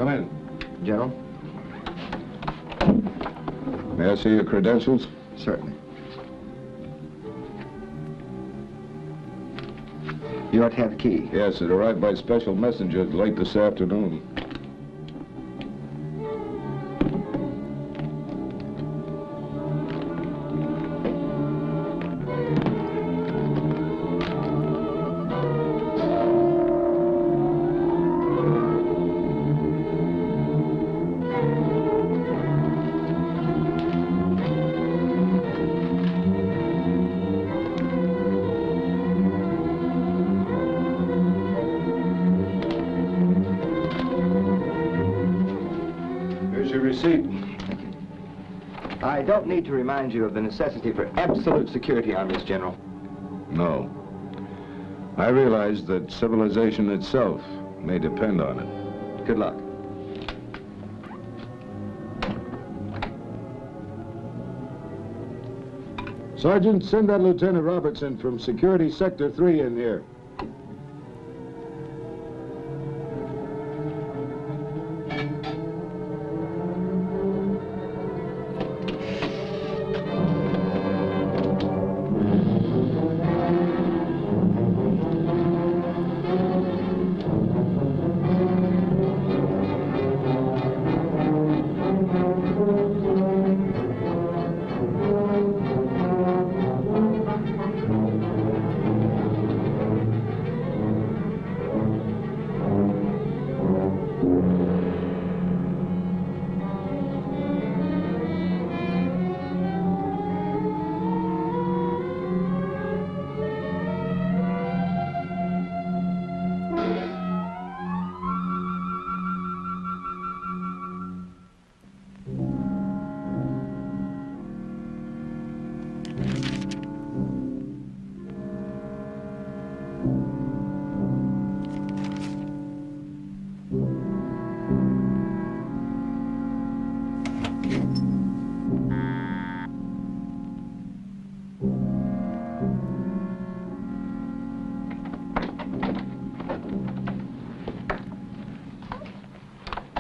Come in. General? May I see your credentials? Certainly. You ought to have the key. Yes, it arrived by special messenger late this afternoon. I don't need to remind you of the necessity for absolute security on this, General. No. I realize that civilization itself may depend on it. Good luck. Sergeant, send that Lieutenant Robertson from Security Sector 3 in here.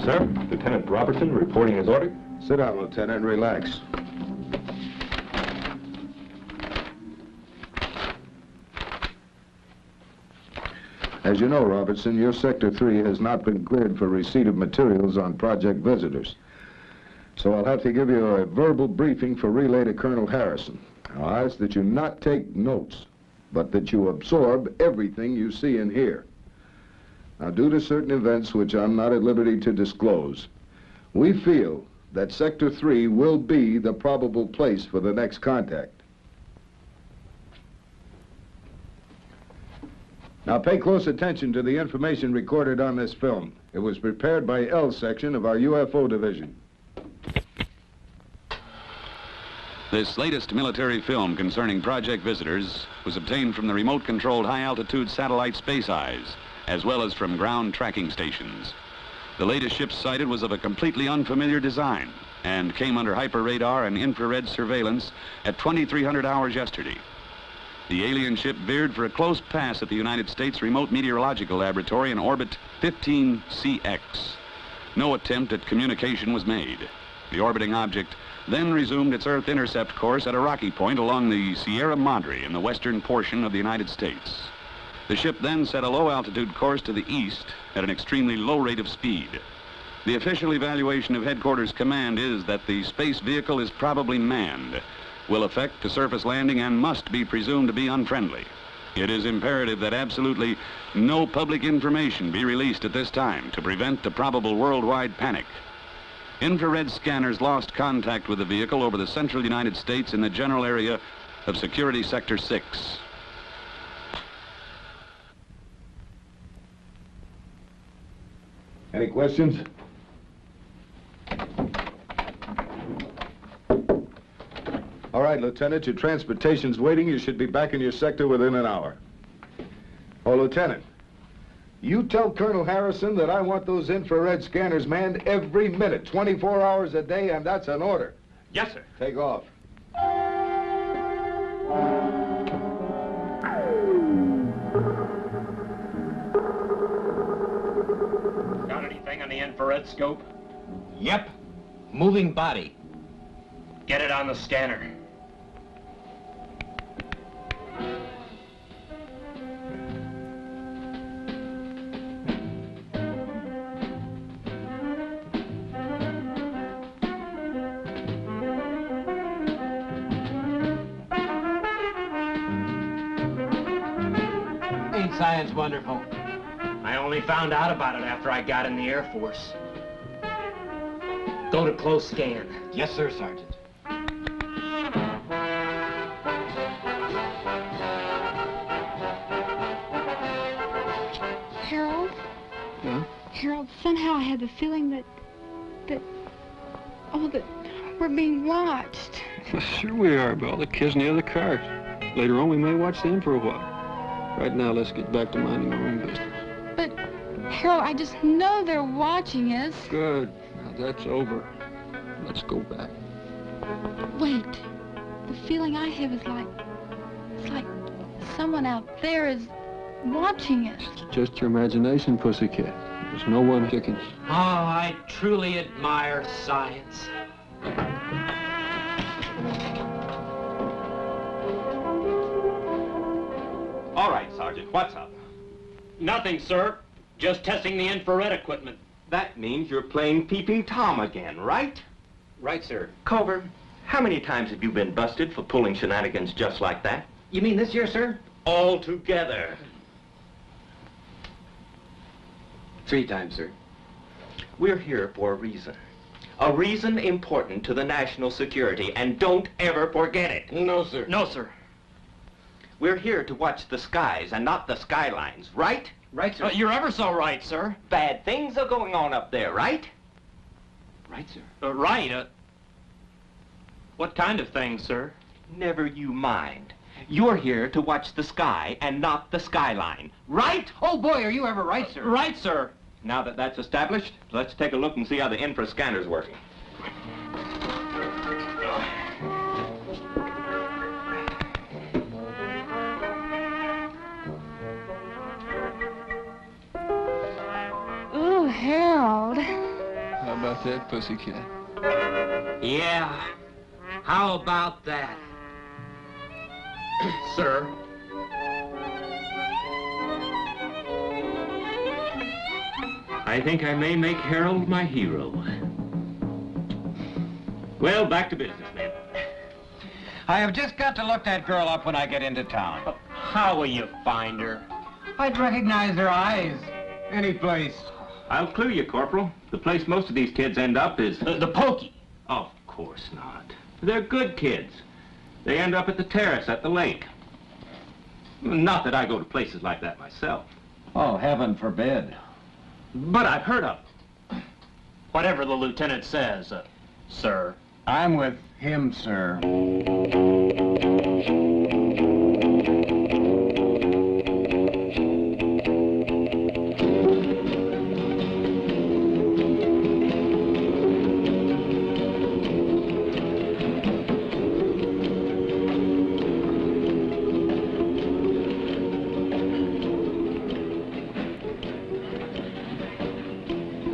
Sir, Lieutenant Robertson reporting his order. Sit down, Lieutenant, and relax. As you know, Robertson, your Sector 3 has not been cleared for receipt of materials on project visitors. So I'll have to give you a verbal briefing for relay to Colonel Harrison. I'll ask that you not take notes, but that you absorb everything you see and hear. Now, due to certain events which I'm not at liberty to disclose, we feel that Sector 3 will be the probable place for the next contact. Now, pay close attention to the information recorded on this film. It was prepared by L Section of our UFO Division. This latest military film concerning project visitors was obtained from the remote-controlled high-altitude satellite Space Eyes, as well as from ground tracking stations. The latest ship sighted was of a completely unfamiliar design and came under hyperradar and infrared surveillance at 2300 hours yesterday. The alien ship veered for a close pass at the United States Remote Meteorological Laboratory in orbit 15CX. No attempt at communication was made. The orbiting object then resumed its Earth intercept course at a rocky point along the Sierra Madre in the western portion of the United States. The ship then set a low-altitude course to the east at an extremely low rate of speed. The official evaluation of Headquarters Command is that the space vehicle is probably manned, will effect a surface landing, and must be presumed to be unfriendly. It is imperative that absolutely no public information be released at this time to prevent a probable worldwide panic. Infrared scanners lost contact with the vehicle over the central United States in the general area of Security Sector 6. Any questions? All right, Lieutenant, your transportation's waiting. You should be back in your sector within an hour. Oh, Lieutenant, you tell Colonel Harrison that I want those infrared scanners manned every minute, 24 hours a day, and that's an order. Yes, sir. Take off. Got anything? thing on the infrared scope? Yep. Moving body. Get it on the scanner. Ain't science wonderful? I only found out about it after I got in the Air Force. Go to close scan. Yes, sir, Sergeant. Harold? Yeah? Harold, somehow I had the feeling that we're being watched. Well, sure we are, by all the kids in the other cars. Later on, we may watch them for a while. Right now, let's get back to minding our own business. But, Harold, I just know they're watching us. Good. Now that's over. Let's go back. Wait. The feeling I have is it's like someone out there is watching us. It's just your imagination, pussycat. There's no one kicking. Oh, I truly admire science. All right, Sergeant, what's up? Nothing, sir. Just testing the infrared equipment. That means you're playing Peeping Tom again, right? Right, sir. Culver, how many times have you been busted for pulling shenanigans just like that? You mean this year, sir? All together. 3 times, sir. We're here for a reason. A reason important to the national security, and don't ever forget it. No, sir. No, sir. We're here to watch the skies and not the skylines, right? Right, sir. You're ever so right, sir. Bad things are going on up there, right? Right, sir. Right. What kind of things, sir? Never you mind. You're here to watch the sky and not the skyline, right? Oh, boy, are you ever right, sir? Right, sir. Now that that's established, let's take a look and see how the infra scanner's working. Ooh, Harold. How about that, pussycat? Yeah. How about that? Sir. I think I may make Harold my hero. Well, back to business, men. I have just got to look that girl up when I get into town. How will you find her? I'd recognize her eyes. Any place. I'll clue you, Corporal. The place most of these kids end up is... The pokey. Of course not. They're good kids. They end up at the terrace at the lake. Not that I go to places like that myself. Oh, heaven forbid. But I've heard of them. Whatever the lieutenant says, sir. I'm with him, sir.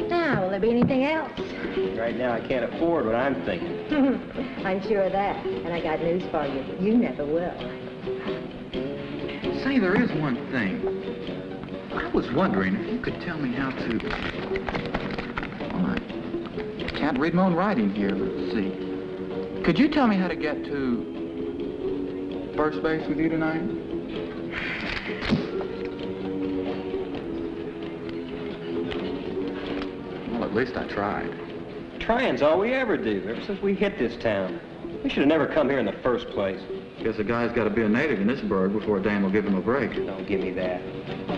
Now, will there be anything else? Right now, I can't afford what I'm thinking. I'm sure of that. And I got news for you. You never will. Say, there is one thing. I was wondering if you could tell me how to... Well, I can't read my own writing here. Let's see. Could you tell me how to get to first base with you tonight? Well, at least I tried. Trying's all we ever do, ever since we hit this town. We should have never come here in the first place. Guess a guy's got to be a native in this burg before Dan will give him a break. Don't give me that.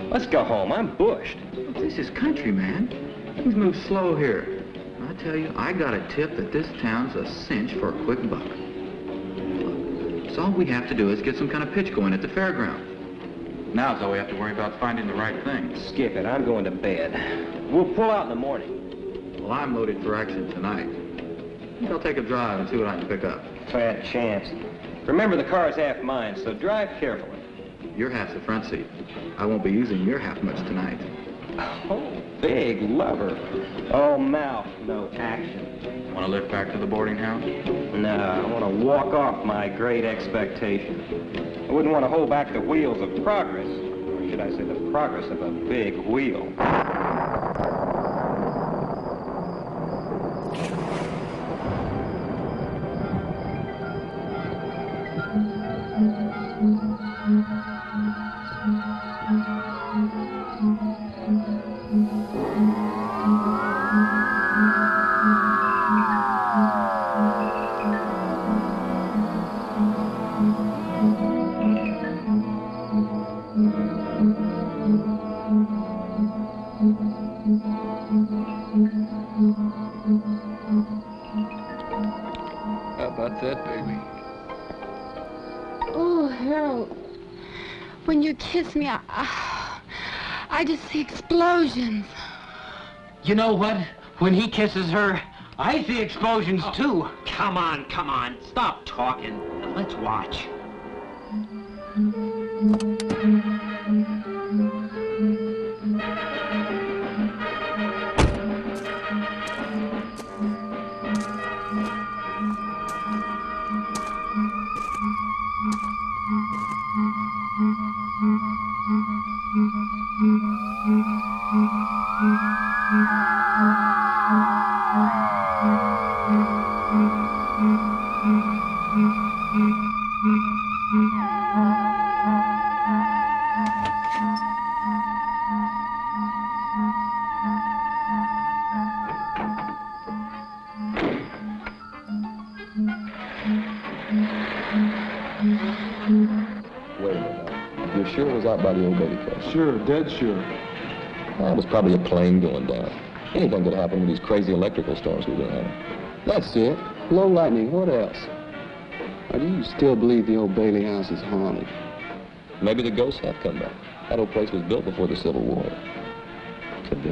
Let's go home. I'm bushed. Look, this is country, man. Things move slow here. I tell you, I got a tip that this town's a cinch for a quick buck. Look, so all we have to do is get some kind of pitch going at the fairground. Now's all we have to worry about finding the right thing. Skip it. I'm going to bed. We'll pull out in the morning. Well, I'm loaded for action tonight. I think I'll take a drive and see what I can pick up. Bad chance. Remember, the car's half mine, so drive carefully. Your half's the front seat. I won't be using your half much tonight. Oh, big lover. All mouth, no action. Want to lift back to the boarding house? No, I want to walk off my great expectation. I wouldn't want to hold back the wheels of progress. Or should I say the progress of a big wheel. How about that, baby? Oh, Harold, when you kiss me, I just see explosions. You know what? When he kisses her, I see explosions too. Come on, come on. Stop talking. Let's watch. Wait a minute now. You're sure it was out by the old lady place? Sure, dead sure. Well, it was probably a plane going down. Anything could happen with these crazy electrical storms we've been having. That's it. Low lightning, what else? Or do you still believe the old Bailey house is haunted? Maybe the ghosts have come back. That old place was built before the Civil War. Could be.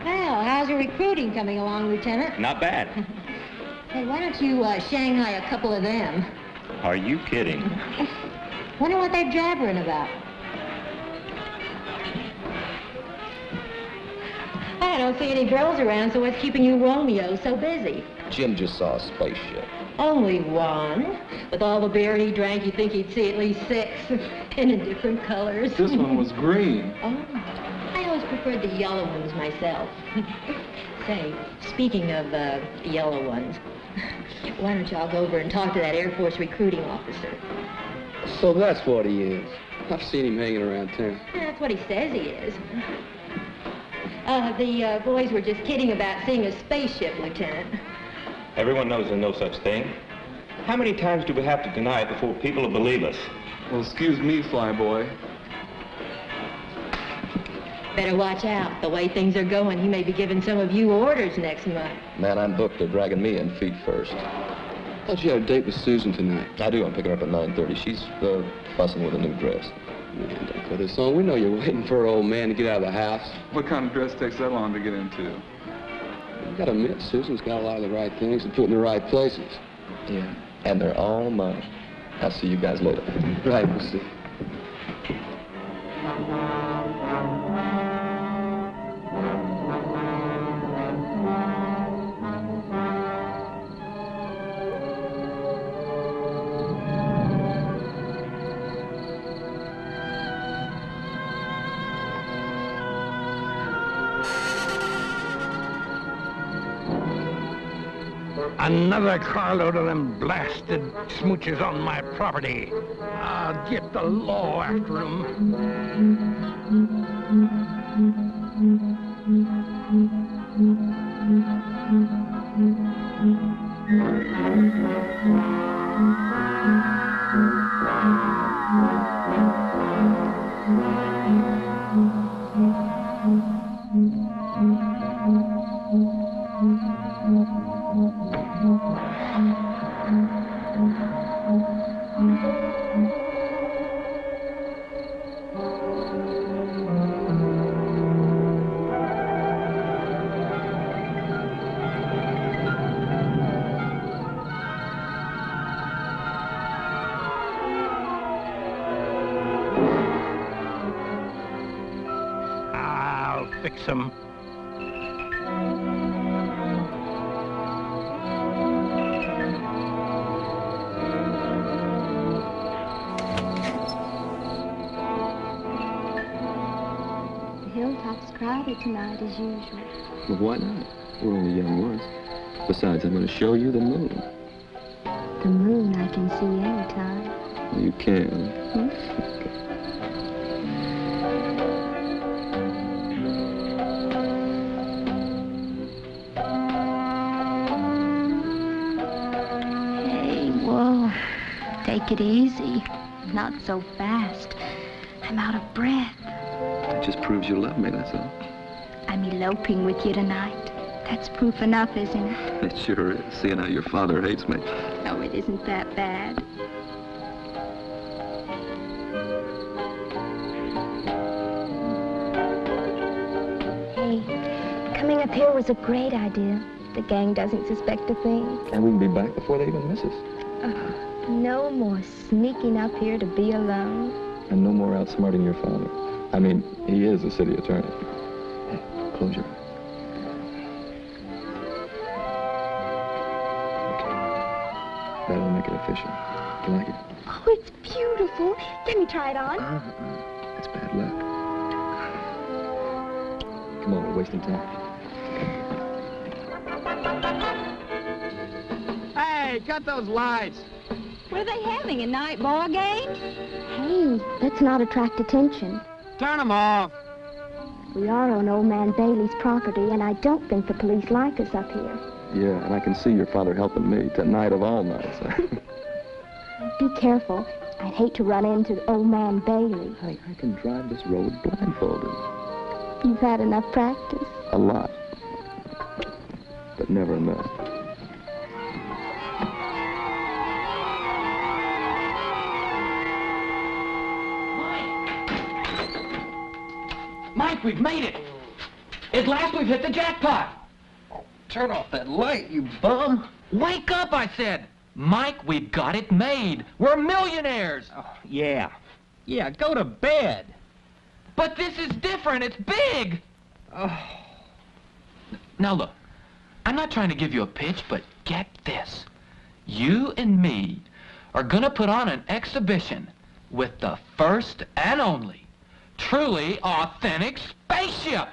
Well, how's your recruiting coming along, Lieutenant? Not bad. Hey, why don't you Shanghai a couple of them? Are you kidding? Wonder what they're jabbering about. I don't see any girls around, so what's keeping you Romeo so busy? Jim just saw a spaceship. Only one. With all the beer he drank, you'd think he'd see at least 6, and in different colors. This one was green. Oh, I always preferred the yellow ones myself. Say, speaking of yellow ones, why don't y'all go over and talk to that Air Force recruiting officer? So that's what he is. I've seen him hanging around town. Yeah, that's what he says he is. The boys were just kidding about seeing a spaceship, Lieutenant. Everyone knows there's no such thing. How many times do we have to deny it before people will believe us? Well, excuse me, flyboy. Better watch out. The way things are going, he may be giving some of you orders next month. Man, I'm booked. They're dragging me in feet first. Thought you had a date with Susan tonight. I do. I'm picking her up at 9:30. She's fussing with a new dress. Man, don't put this on. We know you're waiting for an old man to get out of the house. What kind of dress takes that long to get into? You gotta admit, Susan's got a lot of the right things and put in the right places. Yeah. And they're all mine. I'll see you guys later. Right, we'll see. Another carload of them blasted smooches on my property. I'll get the law after 'em. gets them. The hilltop's crowded tonight as usual. Well, why not? We're only young ones. Besides, I'm going to show you the moon. The moon I can see anytime. You can. Hey, whoa. Take it easy. Not so fast. I'm out of breath. That just proves you love me, that's all. I'm eloping with you tonight. That's proof enough, isn't it? It sure is, seeing how your father hates me. No, it isn't that bad. Hey, coming up here was a great idea. The gang doesn't suspect a thing. And we can be back before they even miss us. No more sneaking up here to be alone. And no more outsmarting your father. I mean, he is a city attorney. Hey, close your eyes. That'll make it official. You like it? Oh, it's beautiful. Let me try it on. It's bad luck. Come on, we're wasting time. Hey, cut those lights. Were they having a night ball game? Hey, let's not attract attention. Turn them off. We are on Old Man Bailey's property, and I don't think the police like us up here. Yeah, and I can see your father helping me tonight of all nights. Be careful. I'd hate to run into Old Man Bailey. Honey, I can drive this road blindfolded. You've had enough practice. A lot. But never enough. Mike, we've made it. At last we've hit the jackpot. Turn off that light, you bum. Wake up, I said. Mike, we've got it made. We're millionaires. Oh, yeah. Yeah, go to bed. But this is different. It's big. Oh. Now, look. I'm not trying to give you a pitch, but get this. You and me are going to put on an exhibition with the first and only truly authentic spaceship.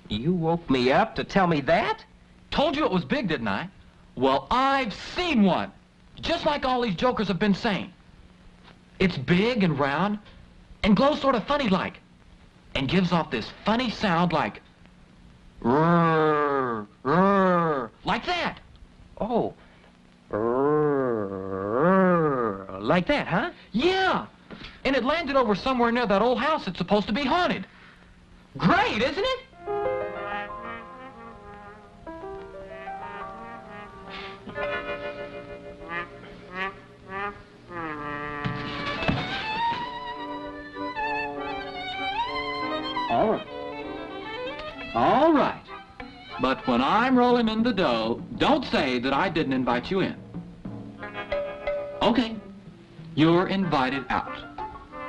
You woke me up to tell me that? Told you it was big, didn't I? Well, I've seen one. Just like all these jokers have been saying. It's big and round and glows sort of funny-like and gives off this funny sound like rrrr, rrrr, like that. Oh. Rrrr, like that, huh? Yeah. And it landed over somewhere near that old house that's supposed to be haunted. Great, isn't it? All right. All right. But when I'm rolling in the dough, don't say that I didn't invite you in. Okay. You're invited out.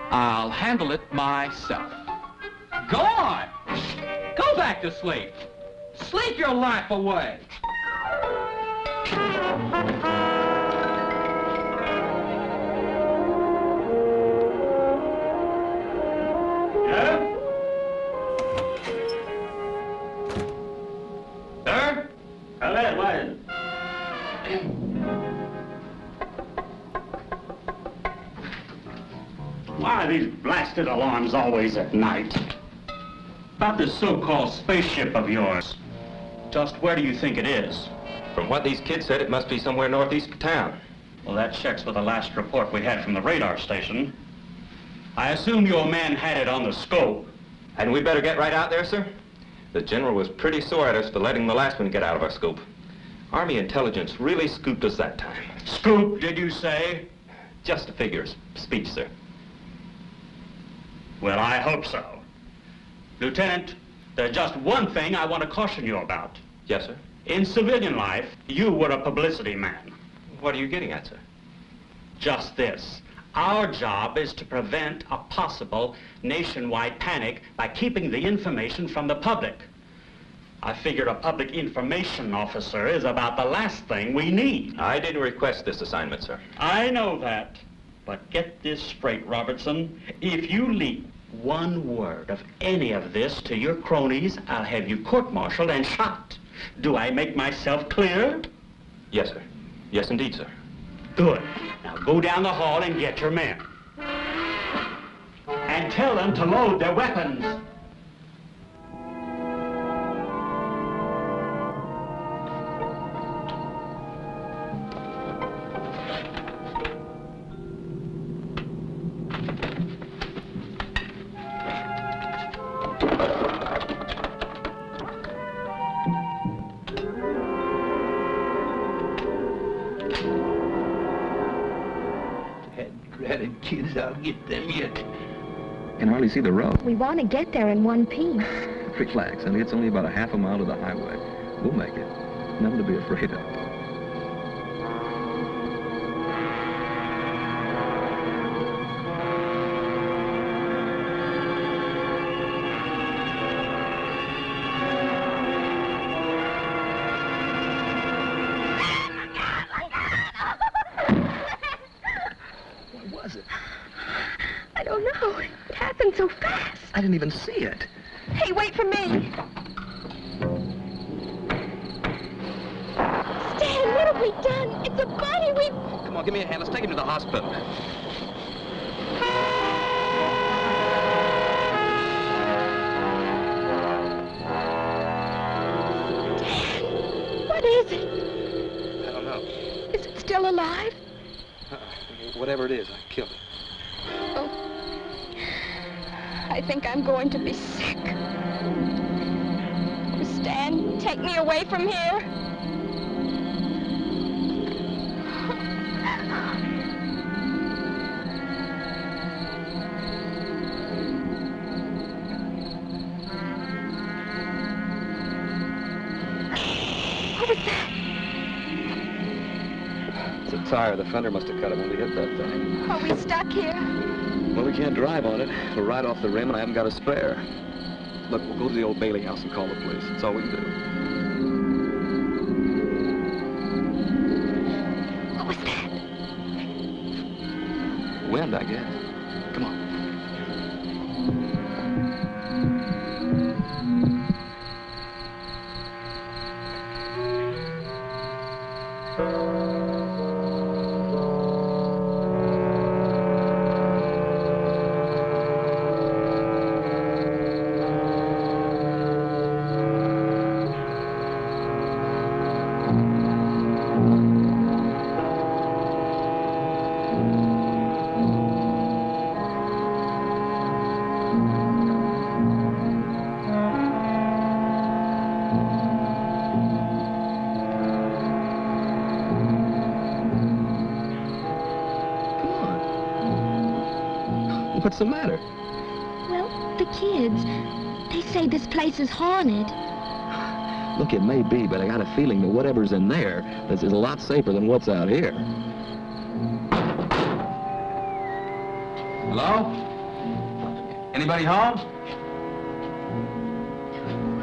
I'll handle it myself. Go on! Go back to sleep. Sleep your life away. Yeah? Sir? Come in, what? Why are these blasted alarms always at night? About this so-called spaceship of yours. Just where do you think it is? From what these kids said, it must be somewhere northeast of town. Well, that checks with the last report we had from the radar station. I assume your man had it on the scope. Hadn't we better get right out there, sir? The general was pretty sore at us for letting the last one get out of our scope. Army intelligence really scooped us that time. Scoop, did you say? Just a figure of speech, sir. Well, I hope so. Lieutenant, there's just one thing I want to caution you about. Yes, sir? In civilian life, you were a publicity man. What are you getting at, sir? Just this. Our job is to prevent a possible nationwide panic by keeping the information from the public. I figure a public information officer is about the last thing we need. I didn't request this assignment, sir. I know that. But get this straight, Robertson. If you leak one word of any of this to your cronies, I'll have you court-martialed and shot. Do I make myself clear? Yes, sir. Yes, indeed, sir. Good. Now go down the hall and get your men. And tell them to load their weapons. Dreaded kids, I'll get them yet. Can hardly see the road. We want to get there in one piece. Relax, honey. It's only about a half a mile to the highway. We'll make it. Nothing to be afraid of. I don't know. It happened so fast. I didn't even see it. Hey, wait for me. Stan, what have we done? It's a body. We... Come on, give me a hand. Let's take him to the hospital. Stan, what is it? I don't know. Is it still alive? Whatever it is, I killed it. Oh, I think I'm going to be sick. Oh, Stan, take me away from here. What was that? It's a tire. The fender must have cut it when we hit that thing. Are we stuck here? Well, we can't drive on it. It'll ride off the rim, and I haven't got a spare. Look, we'll go to the old Bailey house and call the police. That's all we can do. What was that? Wind, I guess. Come on. What's the matter? Well, the kids, they say this place is haunted. Look, it may be, but I got a feeling that whatever's in there is a lot safer than what's out here. Hello? Anybody home?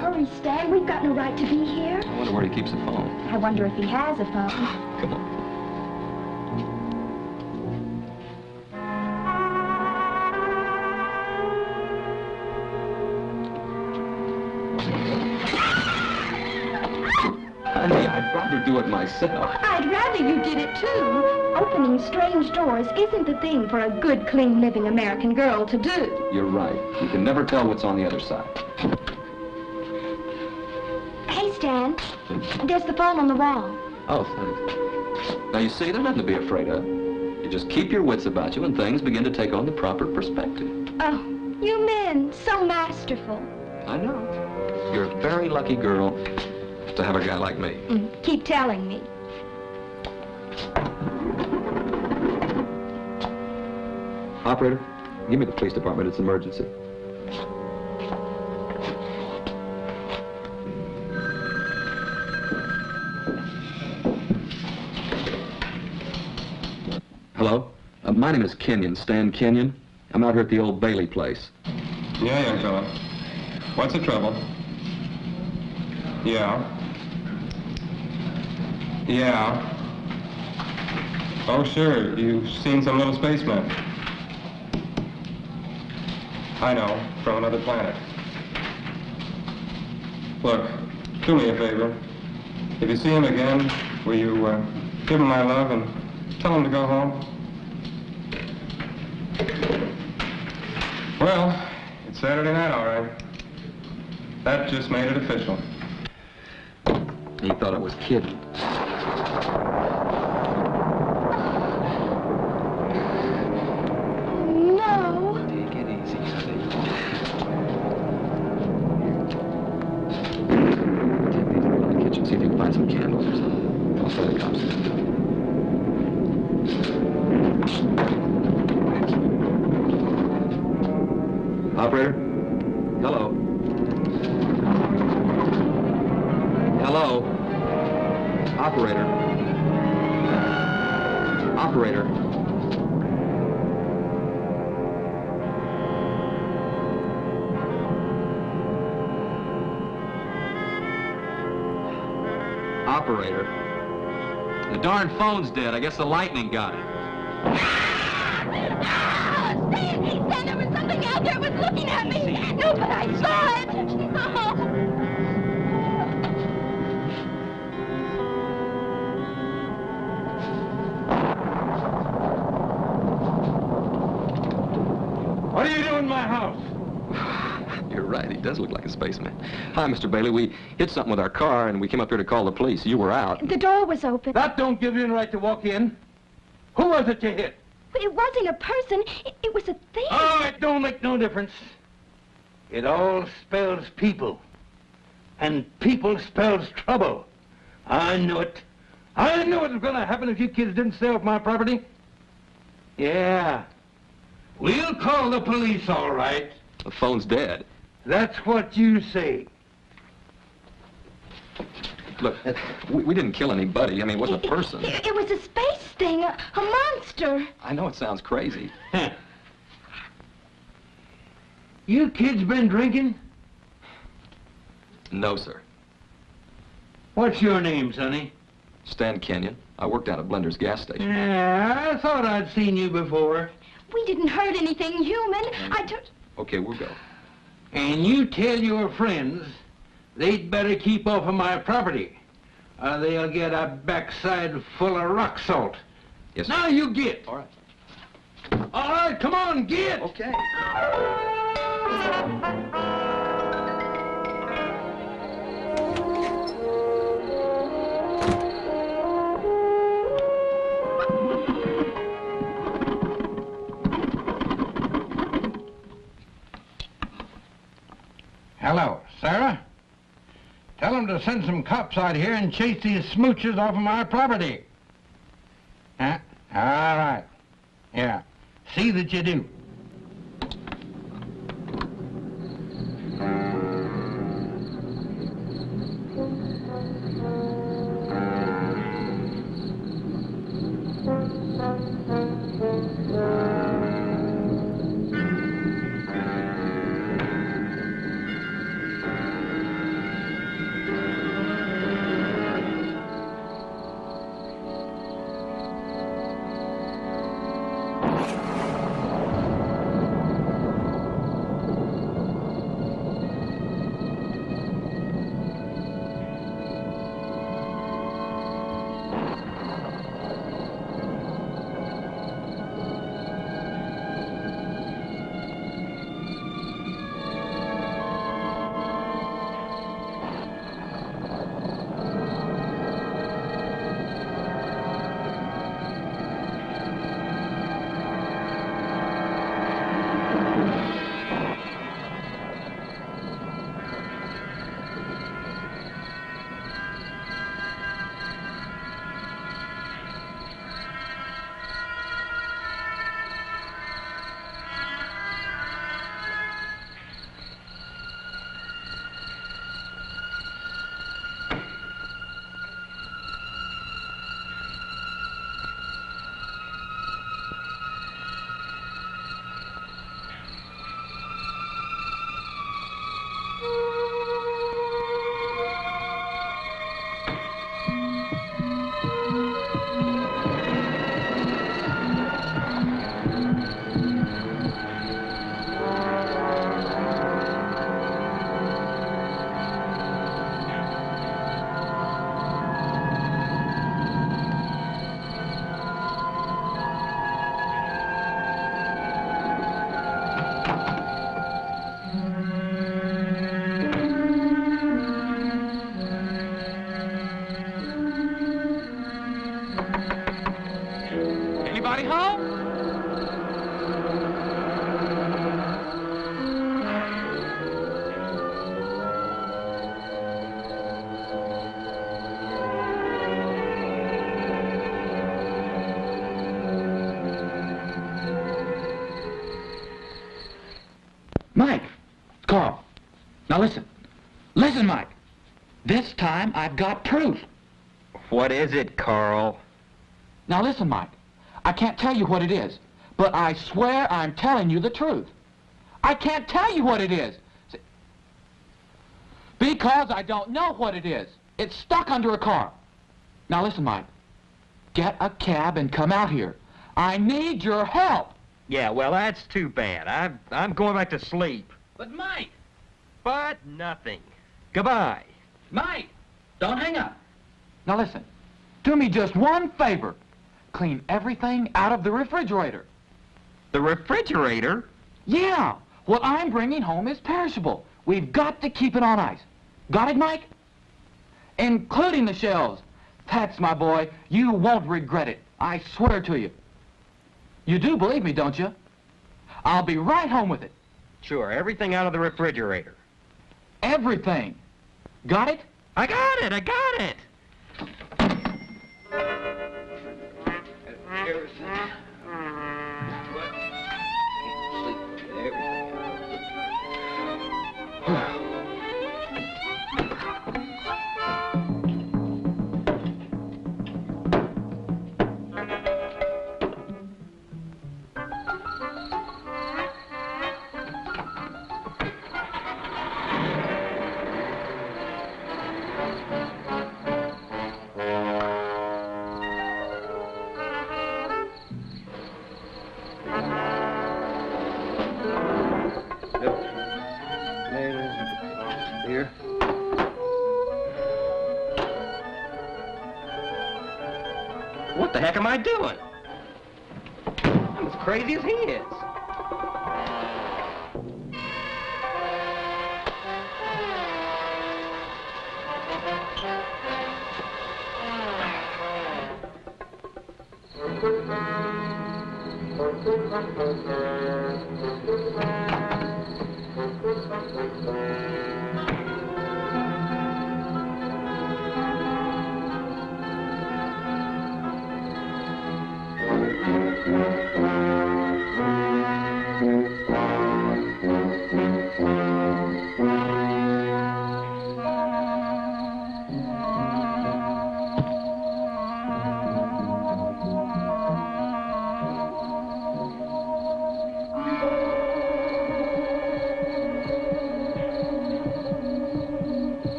Hurry, Stan. We've got no right to be here. I wonder where he keeps the phone. I wonder if he has a phone. Come on. Honey, I'd rather do it myself. I'd rather you did it, too. Opening strange doors isn't the thing for a good, clean, living American girl to do. You're right. You can never tell what's on the other side. Hey, Stan. There's the phone on the wall. Oh, thanks. Now, you see, there's nothing to be afraid of. You just keep your wits about you and things begin to take on the proper perspective. Oh, you men, so masterful. I know. You're a very lucky girl to have a guy like me. Keep telling me. Operator, give me the police department. It's an emergency. Hello? My name is Kenyon, Stan Kenyon. I'm out here at the old Bailey place. Yeah, young fella. What's the trouble? Yeah. Yeah. Oh, sure. You've seen some little spaceman. I know, from another planet. Look, do me a favor. If you see him again, will you give him my love and tell him to go home? Well, it's Saturday night, all right. That just made it official. He thought I was kidding. No. Take it easy, honey. Take these in the kitchen, see if you can find some candles or something. I'll phone the cops. Operator? Hello? Hello? Operator? Operator? Operator? The darn phone's dead. I guess the lightning got it. Stan, there was something out there. It was looking at me. No, but I saw it. No. What are you doing in my house? You're right, he does look like a spaceman. Hi, Mr. Bailey. We hit something with our car, and we came up here to call the police. You were out. The door was open. That don't give you the right to walk in. Who was it you hit? It wasn't a person. It was a thing. Oh, it don't make no difference. It all spells people. And people spells trouble. I knew it. I knew it was going to happen if you kids didn't stay off my property. Yeah. We'll call the police, all right. The phone's dead. That's what you say. Look, we didn't kill anybody. I mean, it wasn't a person. It was a space thing, a monster. I know it sounds crazy. You kids been drinking? No, sir. What's your name, sonny? Stan Kenyon. I worked down at Blender's gas station. Yeah, I thought I'd seen you before. We didn't hurt anything human. Okay, we'll go. And you tell your friends they'd better keep off of my property, or they'll get a backside full of rock salt. Yes, sir. Now you get. All right. All right, come on, get. Okay. Hello, Sarah. Tell them to send some cops out here and chase these smoochers off of my property. Huh? All right. Yeah. See that you do. Anybody home? Mike! Carl! Now listen. Listen, Mike. This time I've got proof. What is it, Carl? Now listen, Mike. I can't tell you what it is, but I swear I'm telling you the truth. I can't tell you what it is. Because I don't know what it is. It's stuck under a car. Now listen, Mike. Get a cab and come out here. I need your help. Yeah, well, that's too bad. I'm going back to sleep. But Mike! But nothing. Goodbye. Mike! Don't hang up. Now listen. Do me just one favor. Clean everything out of the refrigerator. The refrigerator? Yeah. What I'm bringing home is perishable. We've got to keep it on ice. Got it, Mike? Including the shelves. That's my boy. You won't regret it. I swear to you. You do believe me, don't you? I'll be right home with it. Sure, everything out of the refrigerator. Everything. Got it? I got it! I got it! Here. What the heck am I doing? I'm as crazy as he is.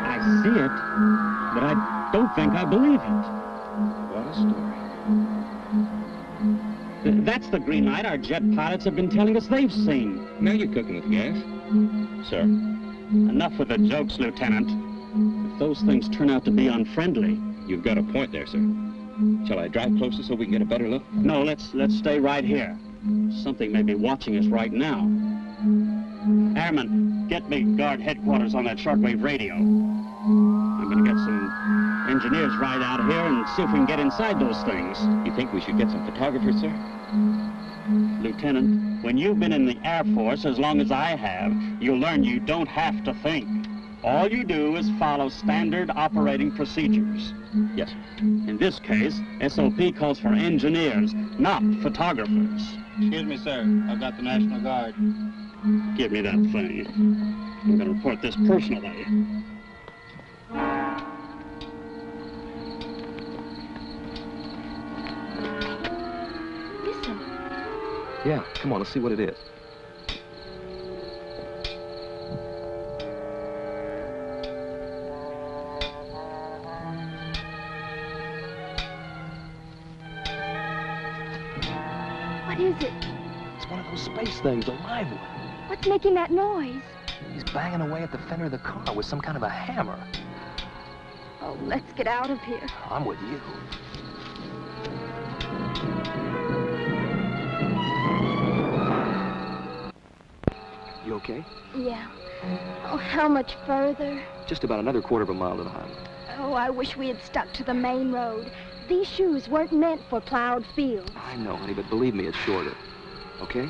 I see it, but I don't think I believe it. What a story. That's the green light our jet pilots have been telling us they've seen. Now you're cooking with gas. Sir, enough with the jokes, Lieutenant. If those things turn out to be unfriendly... You've got a point there, sir. Shall I drive closer so we can get a better look? No, let's stay right here. Something may be watching us right now. Airman, get me guard headquarters on that shortwave radio. I'm gonna get some engineers right out here and see if we can get inside those things. You think we should get some photographers, sir? Lieutenant, When you've been in the Air Force as long as I have, you'll learn you don't have to think. All you do is follow standard operating procedures. Yes, sir. In this case, SOP calls for engineers, not photographers. Excuse me, sir. I've got the National Guard. Give me that thing. I'm going to report this personally. Listen. Yeah, come on, let's see what it is. What is it? It's one of those space things, a live one. What's making that noise? He's banging away at the fender of the car with some kind of a hammer. Oh, let's get out of here. I'm with you. You okay? Yeah. Oh, how much further? Just about another quarter of a mile to the highway. Oh, I wish we had stuck to the main road. These shoes weren't meant for plowed fields. I know, honey, but believe me, it's shorter. Okay?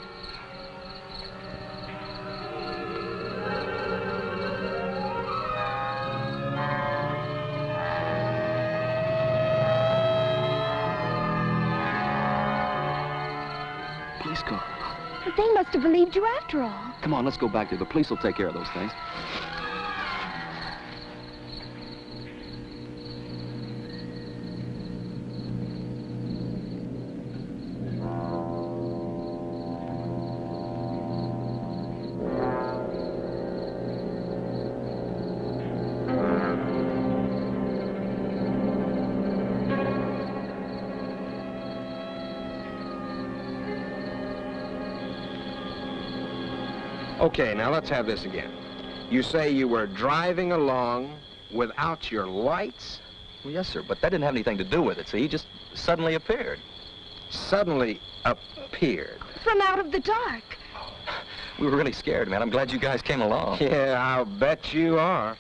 Police car. They must have believed you after all. Come on, let's go back there. The police will take care of those things. Okay, now let's have this again. You say you were driving along without your lights? Well, yes, sir, but that didn't have anything to do with it, see? He just suddenly appeared. Suddenly appeared? From out of the dark. We were really scared, man. I'm glad you guys came along. Yeah, I'll bet you are.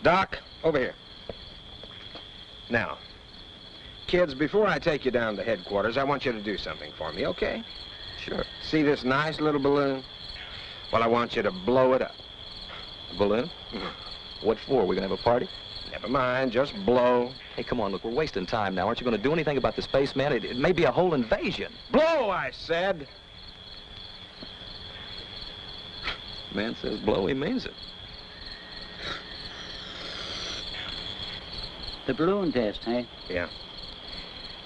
Doc, over here. Now, kids, before I take you down to headquarters, I want you to do something for me, okay? Sure. See this nice little balloon? Well, I want you to blow it up. A balloon? Mm-hmm. What for? We gonna have a party? Never mind, just blow. Hey, come on, look, we're wasting time now. Aren't you gonna do anything about the spaceman? It may be a whole invasion. Blow, I said. Man says blow, he means it. The balloon test, eh? Yeah.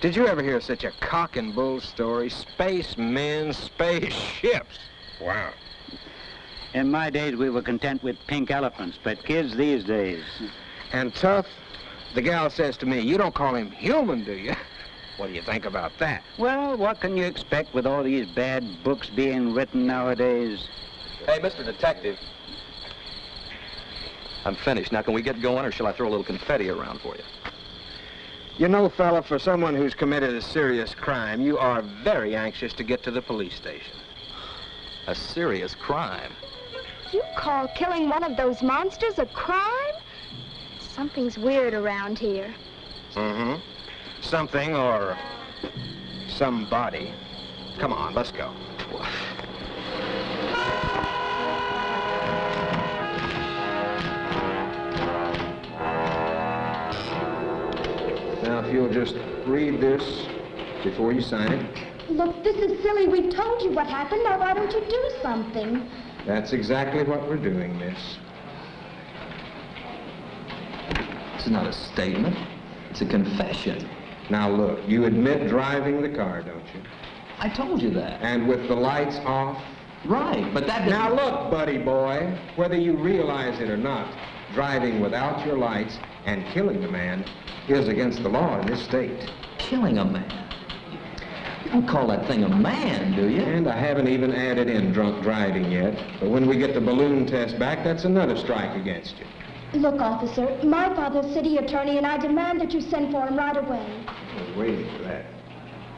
Did you ever hear such a cock and bull story? Spacemen, spaceships. Wow. In my days, we were content with pink elephants, but kids these days... And Tough, the gal says to me, you don't call him human, do you? What do you think about that? Well, what can you expect with all these bad books being written nowadays? Hey, Mr. Detective. I'm finished. Now, can we get going, or shall I throw a little confetti around for you? You know, fella, for someone who's committed a serious crime, you are very anxious to get to the police station. A serious crime? You call killing one of those monsters a crime? Something's weird around here. Mm-hmm. Something or somebody. Come on, let's go. Now, if you'll just read this before you sign it. Look, this is silly. We told you what happened. Now, why don't you do something? That's exactly what we're doing, miss. This is not a statement. It's a confession. Now, look, you admit driving the car, don't you? I told you that. And with the lights off? Right, but that... Now, look, buddy boy, whether you realize it or not, driving without your lights and killing the man is against the law in this state. Killing a man? You don't call that thing a man, do you? And I haven't even added in drunk driving yet. But when we get the balloon test back, that's another strike against you. Look, officer, my father's city attorney, and I demand that you send for him right away. I was waiting for that.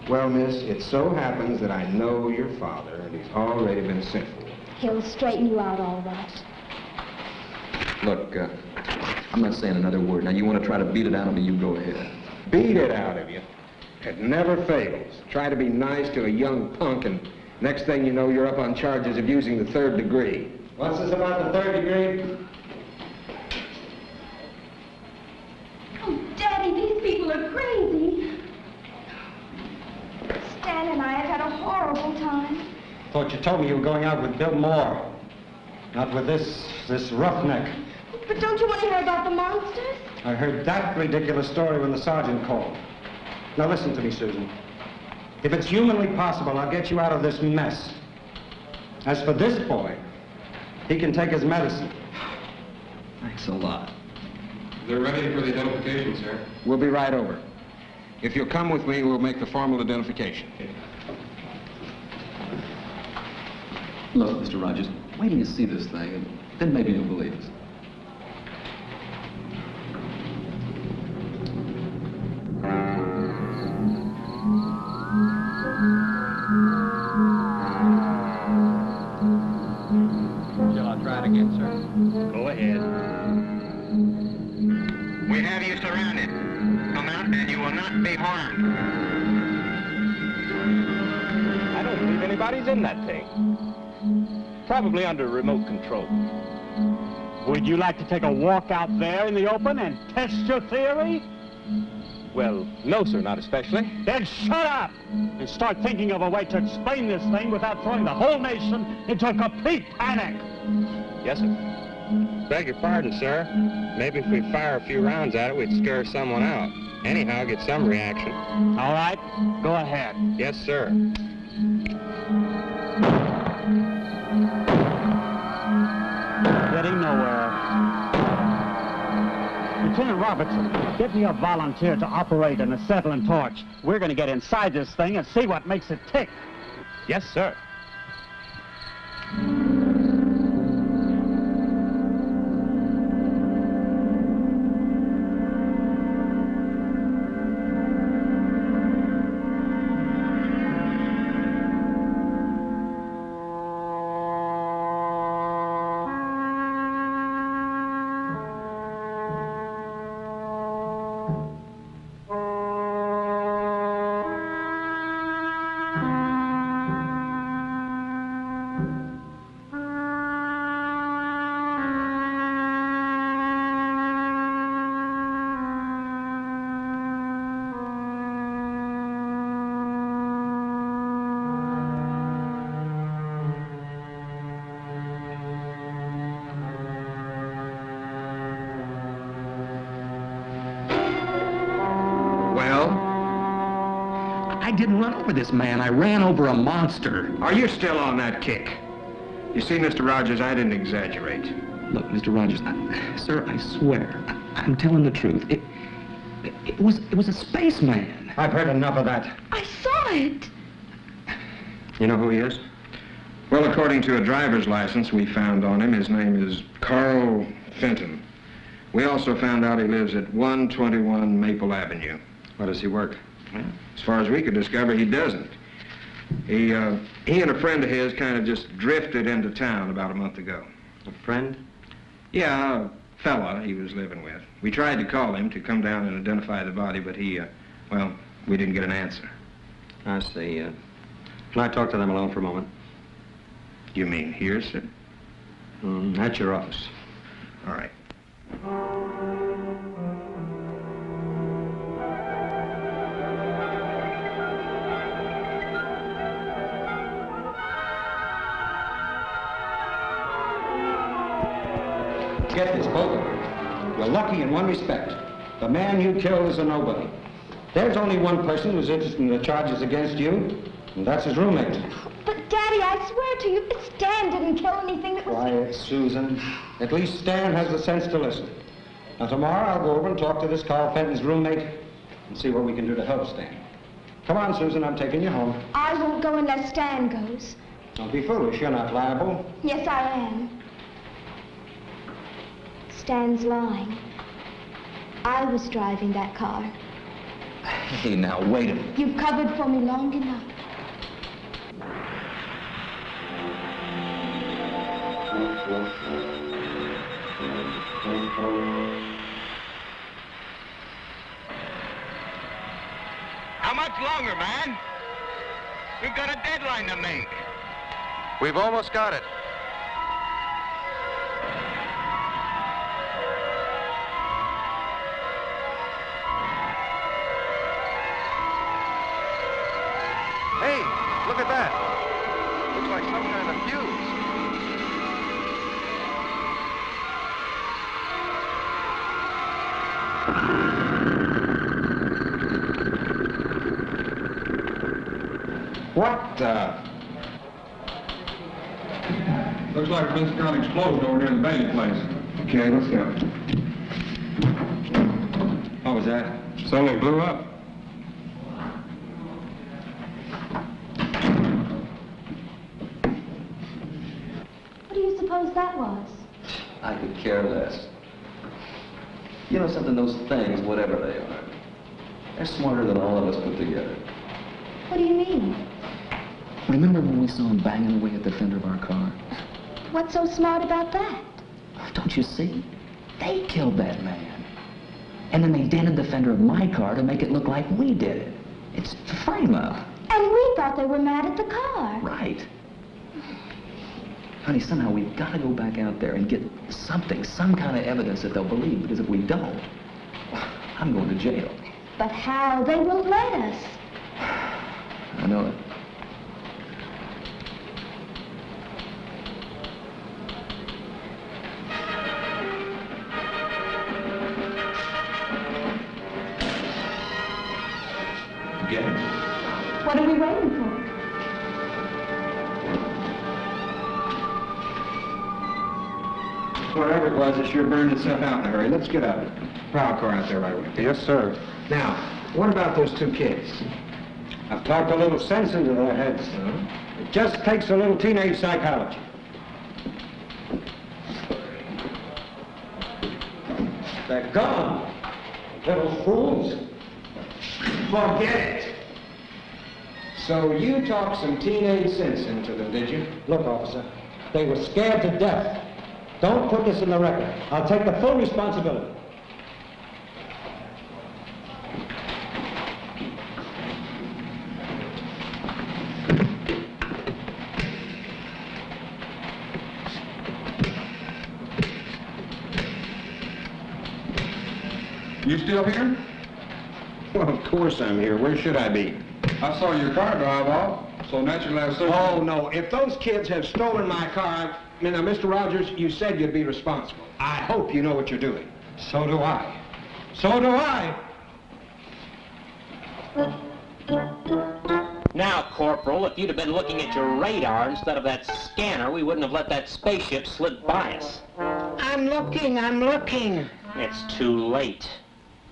Well, miss, it so happens that I know your father, and he's already been sent for. He'll straighten you out all right. Look, I'm not saying another word. Now, you want to try to beat it out of me, you go ahead. Beat it out of you? It never fails. Try to be nice to a young punk and Next thing you know, you're up on charges of using the 3rd degree. What's this about the 3rd degree? Oh, Daddy, these people are crazy. Stan and I have had a horrible time. Thought you told me you were going out with Bill Moore. Not with this roughneck. But don't you want to hear about the monsters? I heard that ridiculous story when the sergeant called. Now listen to me, Susan. If it's humanly possible, I'll get you out of this mess. As for this boy, he can take his medicine. Thanks a lot. They're ready for the identification, sir. We'll be right over. If you'll come with me, we'll make the formal identification. Look, Mr. Rogers, wait till you see this thing, and then maybe you'll believe us. Shall I try it again, sir? Go ahead. We have you surrounded. Come out and you will not be harmed. I don't believe anybody's in that thing. Probably under remote control. Would you like to take a walk out there in the open and test your theory? Well, no, sir, not especially. Then shut up and start thinking of a way to explain this thing without throwing the whole nation into a complete panic. Yes, sir. Beg your pardon, sir. Maybe if we fire a few rounds at it, we'd scare someone out. Anyhow, get some reaction. All right, go ahead. Yes, sir. Getting nowhere. Lieutenant Robertson, get me a volunteer to operate an acetylene torch. We're going to get inside this thing and see what makes it tick. Yes, sir. I didn't run over this man. I ran over a monster. Are you still on that kick? You see, Mr. Rogers, I didn't exaggerate. Look, Mr. Rogers, sir, I swear, I'm telling the truth. It was a spaceman. I've heard enough of that. I saw it. You know who he is? Well, according to a driver's license we found on him, his name is Carl Fenton. We also found out he lives at 121 Maple Avenue. Where does he work? Well, as far as we could discover, he doesn't. He and a friend of his kind of just drifted into town about a month ago. A friend? Yeah, a fella he was living with. We tried to call him to come down and identify the body, but well, we didn't get an answer. I see. Can I talk to them alone for a moment? You mean here, sir? At your office. All right. Get this, both of you. You're lucky in one respect. The man you killed is a nobody. There's only one person who's interested in the charges against you, and that's his roommate. But, Daddy, I swear to you, Stan didn't kill anything that was... Quiet, Susan. At least Stan has the sense to listen. Now, tomorrow I'll go over and talk to this Carl Fenton's roommate and see what we can do to help Stan. Come on, Susan, I'm taking you home. I won't go unless Stan goes. Don't be foolish, you're not liable. Yes, I am. Stan's lying. I was driving that car. Hey, now, wait a minute. You've covered for me long enough. How much longer, man? We've got a deadline to make. We've almost got it. Hey, look at that. Looks like some kind of fuse. What, Looks like there's been an explosion over near the bathing place. Okay, let's go. What was that? Something blew up. What do you suppose that was? I could care less. You know something, those things, whatever they are, they're smarter than all of us put together. What do you mean? Remember when we saw them banging away at the fender of our car? What's so smart about that? Don't you see? They killed that man. And then they dented the fender of my car to make it look like we did it. It's a frame-up. And we thought they were mad at the car. Right. Honey, somehow we've got to go back out there and get something, some kind of evidence that they'll believe, because if we don't, I'm going to jail. But how? They won't let us. I know it. Get it? What are we waiting for? Whatever it was, it sure burned itself out in a hurry. Let's get up. Prowl car out there right away. Yes, sir. Now, what about those two kids? I've talked a little sense into their heads. It just takes a little teenage psychology. They're gone, little fools. Forget it. So you talked some teenage sense into them, did you? Look, officer, they were scared to death. Don't put this in the record. I'll take the full responsibility. You still here? Well, of course I'm here. Where should I be? I saw your car drive off, so naturally I said... Oh, no. If those kids have stolen my car, now, Mr. Rogers, you said you'd be responsible. I hope you know what you're doing. So do I. So do I. Now, Corporal, if you'd have been looking at your radar instead of that scanner, we wouldn't have let that spaceship slip by us. I'm looking. It's too late.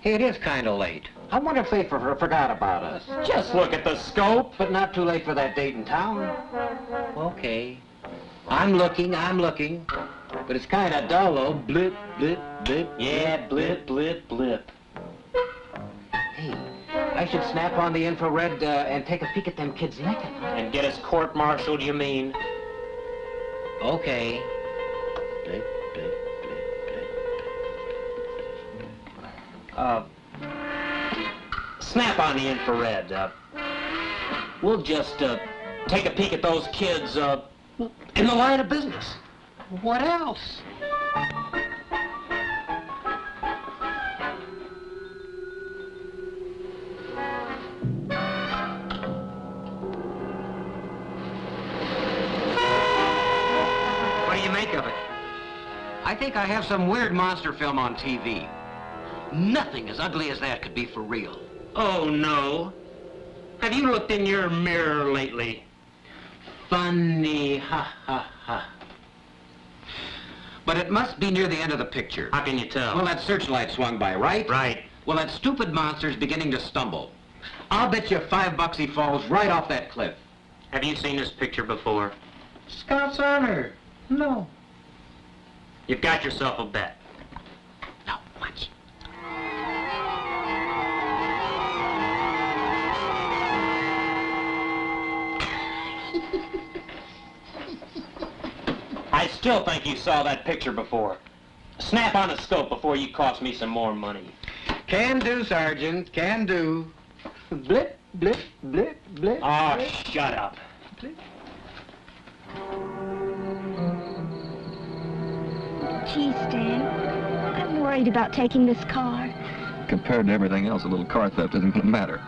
It is kind of late. I wonder if they forgot about us. Just look at the scope. But not too late for that date in town. Okay. I'm looking. But it's kind of dull, though. Blip, blip, blip. Yeah, blip, blip, blip. Hey, I should snap on the infrared and take a peek at them kids naked. And get us court-martialed, you mean? Okay. Blip, blip, blip, blip. Snap on the infrared. We'll just take a peek at those kids in the line of business. What else? What do you make of it? I think I have some weird monster film on TV. Nothing as ugly as that could be for real. Oh, no. Have you looked in your mirror lately? Funny, ha, ha, ha. But it must be near the end of the picture. How can you tell? Well, that searchlight swung by, right? Right. Well, that stupid monster's beginning to stumble. I'll bet you $5 he falls right off that cliff. Have you seen this picture before? Scout's honor. No. You've got yourself a bet. Now, watch. I still think you saw that picture before. Snap on the scope before you cost me some more money. Can do, Sergeant. Can do. Blip, blip, blip, blip. Oh, blip. shut up. Blip. Gee, Stan, I'm worried about taking this car. Compared to everything else, a little car theft isn't going to matter.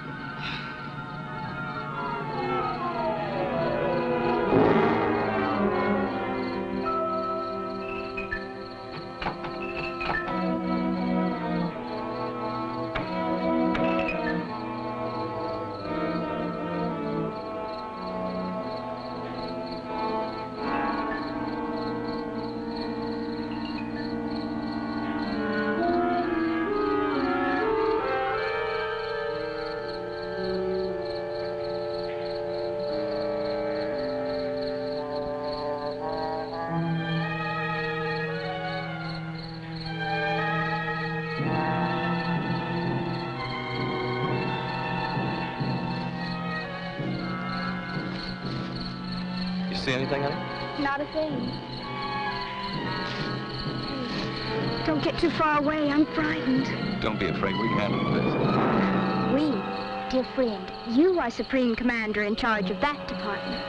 See anything, honey? Not a thing. Hey, don't get too far away. I'm frightened. Don't be afraid. We can handle this. We, dear friend, you are Supreme Commander in charge of that department.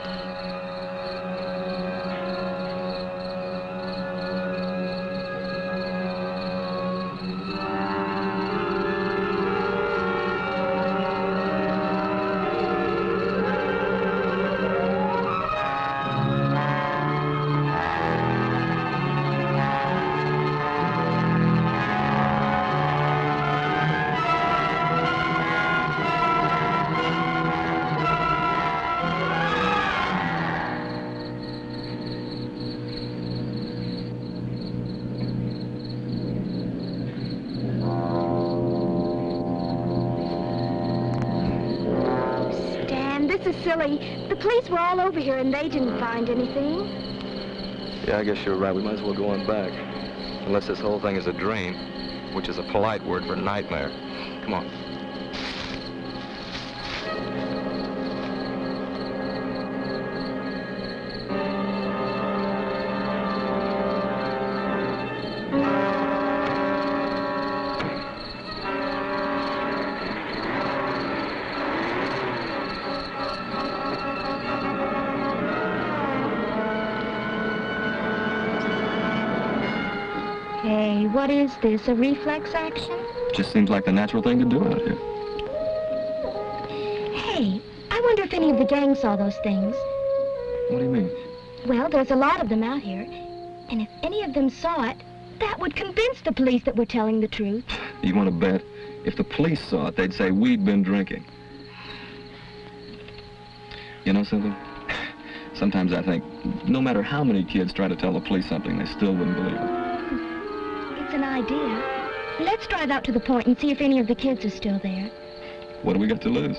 This is silly. The police were all over here and they didn't find anything. Yeah, I guess you're right. We might as well go on back. Unless this whole thing is a dream, which is a polite word for nightmare. Come on. Hey, what is this, a reflex action? Just seems like the natural thing to do out here. Hey, I wonder if any of the gang saw those things. What do you mean? Well, there's a lot of them out here. And if any of them saw it, that would convince the police that we're telling the truth. You want to bet? If the police saw it, they'd say we'd been drinking. You know something? Sometimes I think no matter how many kids try to tell the police something, they still wouldn't believe it. It's an idea. Let's drive out to the point and see if any of the kids are still there. What do we got to lose?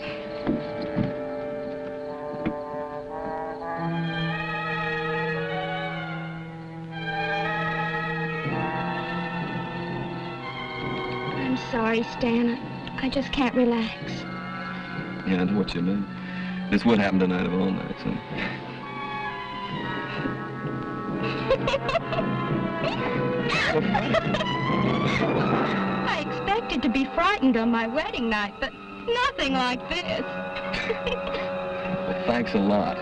I'm sorry, Stan. I just can't relax. Yeah, I know what you mean. This would happen tonight of all nights, huh? I expected to be frightened on my wedding night, but nothing like this. Well, thanks a lot.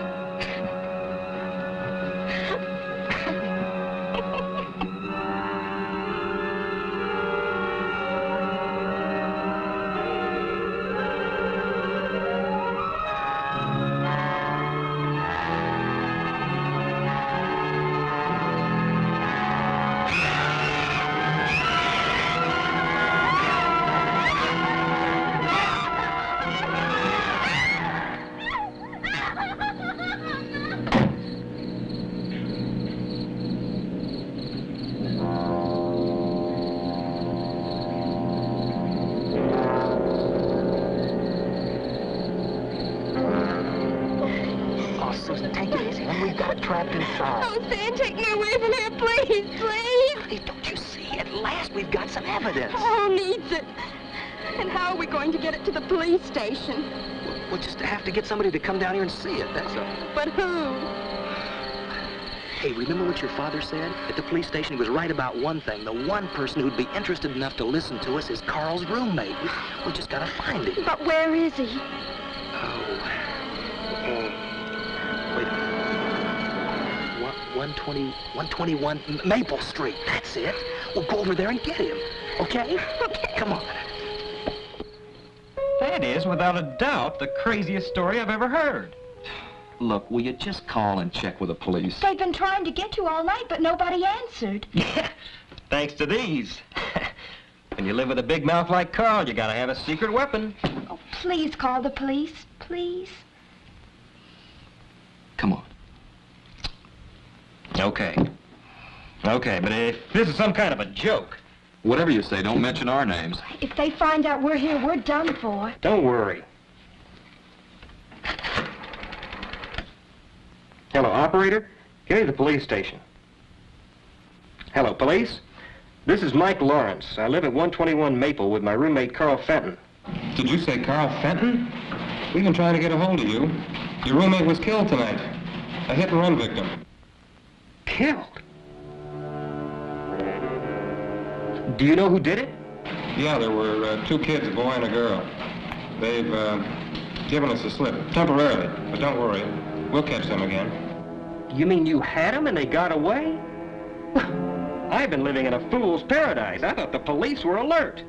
Trapped inside. Oh, Stan, take me away from here, please, please. Honey, don't you see? At last we've got some evidence. Oh, needs it. And how are we going to get it to the police station? We'll just have to get somebody to come down here and see it, that's all. But who? Hey, remember what your father said? At the police station, he was right about one thing. The one person who'd be interested enough to listen to us is Carl's roommate. We just gotta find him. But where is he? Oh. Wait a minute. 121 Maple Street. That's it. We'll go over there and get him. Okay? Come on. That is, without a doubt, the craziest story I've ever heard. Look, will you just call and check with the police? They've been trying to get you all night, but nobody answered. Thanks to these. When you live with a big mouth like Carl, you gotta have a secret weapon. Oh, please call the police, please. Come on. Okay. Okay, but if this is some kind of a joke... Whatever you say, don't mention our names. If they find out we're here, we're done for. Don't worry. Hello, operator? Get me to the police station. Hello, police? This is Mike Lawrence. I live at 121 Maple with my roommate, Carl Fenton. Did you say Carl Fenton? We've been trying to get a hold of you. Your roommate was killed tonight. A hit-and-run victim. Killed? Do you know who did it? Yeah, there were two kids, a boy and a girl. They've given us a slip, temporarily, but don't worry. We'll catch them again. You mean you had them and they got away? I've been living in a fool's paradise. I thought the police were alert.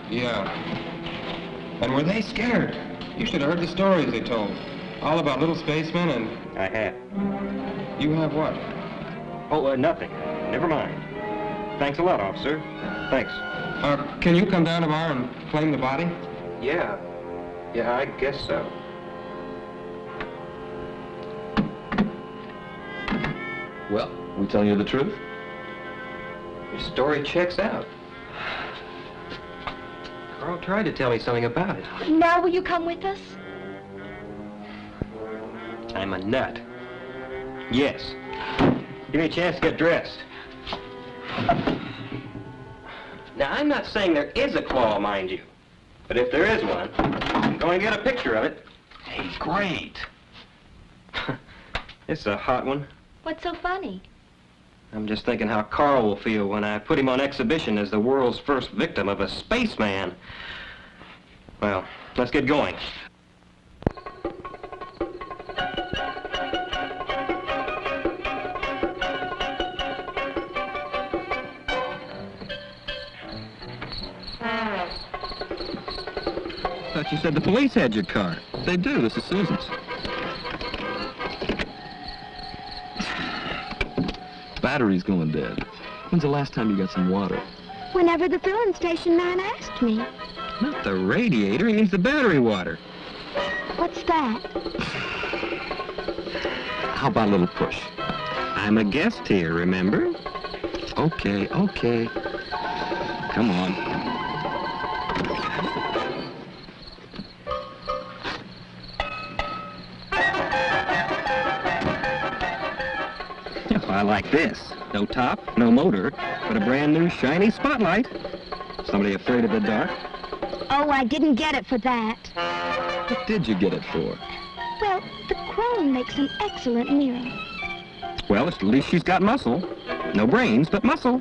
Yeah. And were they scared? You should have heard the stories they told. All about little spacemen and... I have. You have what? Oh, nothing. Never mind. Thanks a lot, officer. Thanks. Can you come down tomorrow and claim the body? Yeah. Yeah, I guess so. Well, we telling you the truth? Your story checks out. Carl tried to tell me something about it. Now will you come with us? I'm a nut. Yes. Give me a chance to get dressed. Now, I'm not saying there is a claw, mind you. But if there is one, I'm going to get a picture of it. Hey, great. It's a hot one. What's so funny? I'm just thinking how Carl will feel when I put him on exhibition as the world's first victim of a spaceman. Well, let's get going. I thought you said the police had your car. They do. This is Susan's. Battery's going dead. When's the last time you got some water? Whenever the filling station man asked me. Not the radiator, he means the battery water. What's that? How about a little push? I'm a guest here, remember? Okay, okay. Come on. I like this. No top, no motor, but a brand new shiny spotlight. Somebody afraid of the dark? Oh, I didn't get it for that. What did you get it for? Well, the chrome makes an excellent mirror. Well, at least she's got muscle. No brains, but muscle.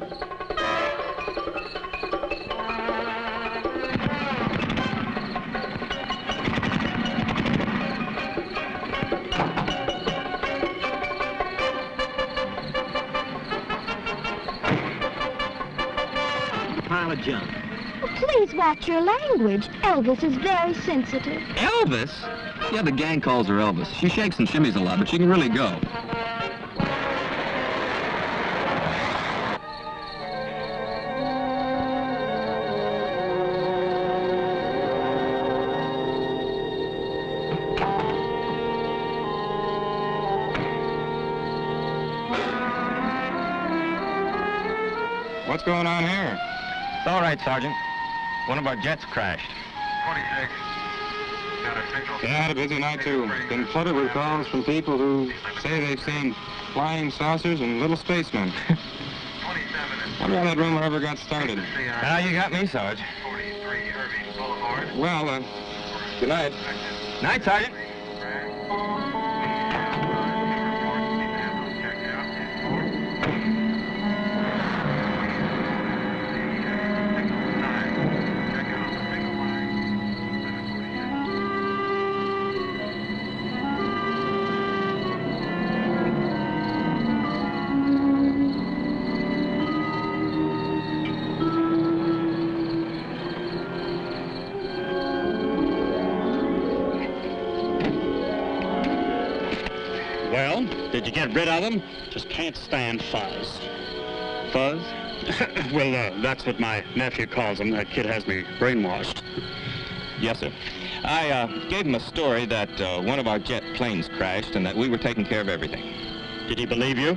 Pile of junk. Well, please watch your language. Elvis is very sensitive. Elvis? Yeah, the gang calls her Elvis. She shakes and shimmies a lot, but she can really go. What's going on here? It's all right, Sergeant. One of our jets crashed. 26. Got a signal. Yeah, had a busy night, too. Been flooded with calls from people who say they've seen flying saucers and little spacemen. 27. Wonder how that rumor ever got started. Now you got me, Sarge. 43 Irving Boulevard. Well, good night. Night, Sergeant. Did you get rid of them? Just can't stand fuzz. Fuzz? Well, that's what my nephew calls them. That kid has me brainwashed. Yes, sir. I gave him a story that one of our jet planes crashed and that we were taking care of everything. Did he believe you?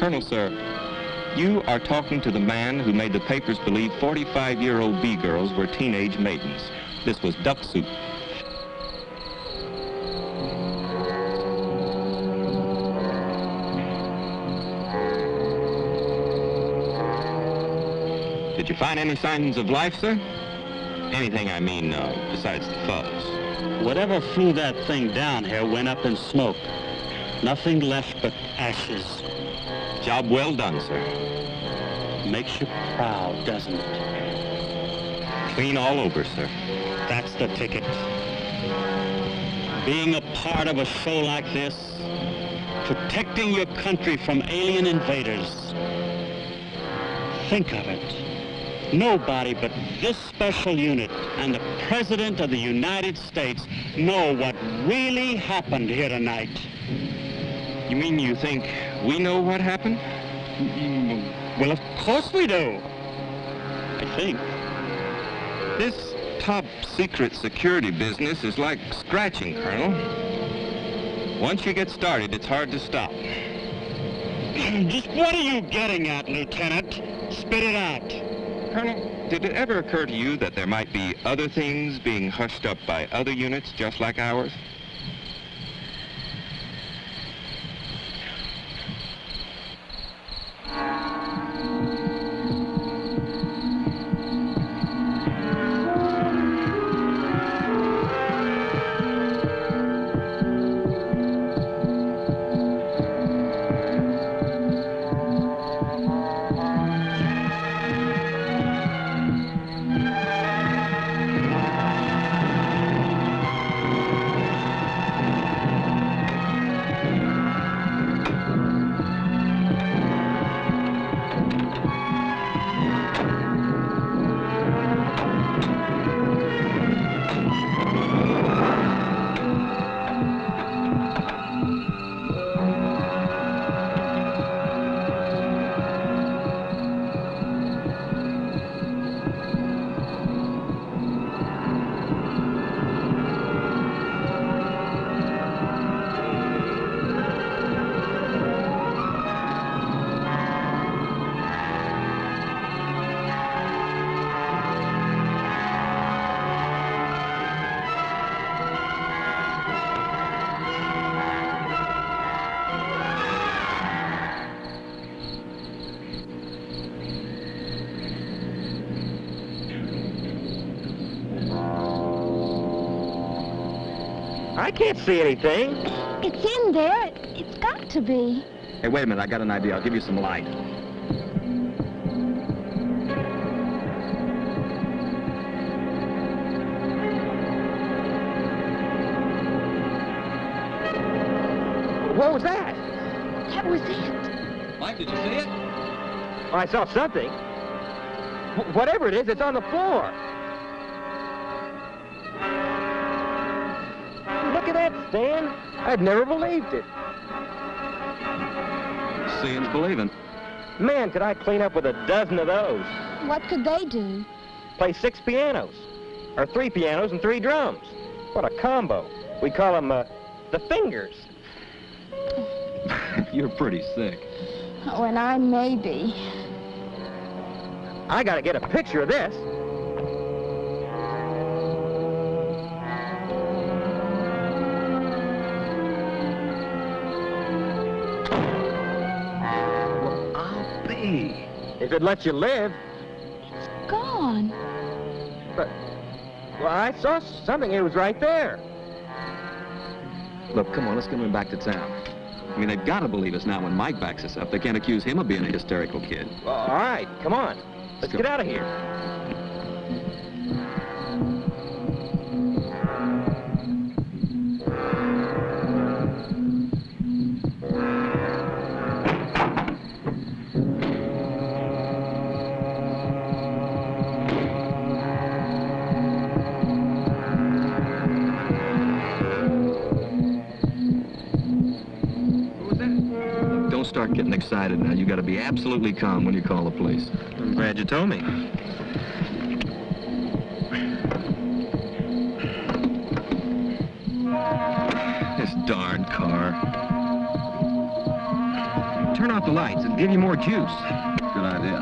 Colonel, sir, you are talking to the man who made the papers believe 45-year-old B-girls were teenage maidens. This was duck soup. Did you find any signs of life, sir? Anything, I mean, besides the fuzz. Whatever flew that thing down here went up in smoke. Nothing left but ashes. Job well done, sir. Makes you proud, doesn't it? Clean all over, sir. That's the ticket. Being a part of a show like this, protecting your country from alien invaders. Think of it. Nobody but this special unit and the President of the United States know what really happened here tonight. You mean you think we know what happened? Well, of course we do. I think. This top secret security business is like scratching, Colonel. Once you get started, it's hard to stop. Just what are you getting at, Lieutenant? Spit it out. Colonel, did it ever occur to you that there might be other things being hushed up by other units just like ours? I can't see anything. It's in there. It's got to be. Hey, wait a minute. I got an idea. I'll give you some light. What was that? That was it. Mike, did you see it? Oh, I saw something. Whatever it is, it's on the floor. Look at that, Stan. I'd never believed it. Seeing's believing. Man, could I clean up with a dozen of those. What could they do? Play 6 pianos. Or 3 pianos and 3 drums. What a combo. We call them, the fingers. You're pretty sick. Oh, and I may be. I gotta get a picture of this. Well, I'll be. If it lets you live. It's gone. But, well, I saw something. It was right there. Look, come on, let's get him back to town. I mean, they've got to believe us now when Mike backs us up. They can't accuse him of being a hysterical kid. Well, all right, come on. Let's get out of here. don't start getting excited now. You got to be absolutely calm when you call the police. I'm glad you told me. This darn car. Turn off the lights. It'll give you more juice. Good idea.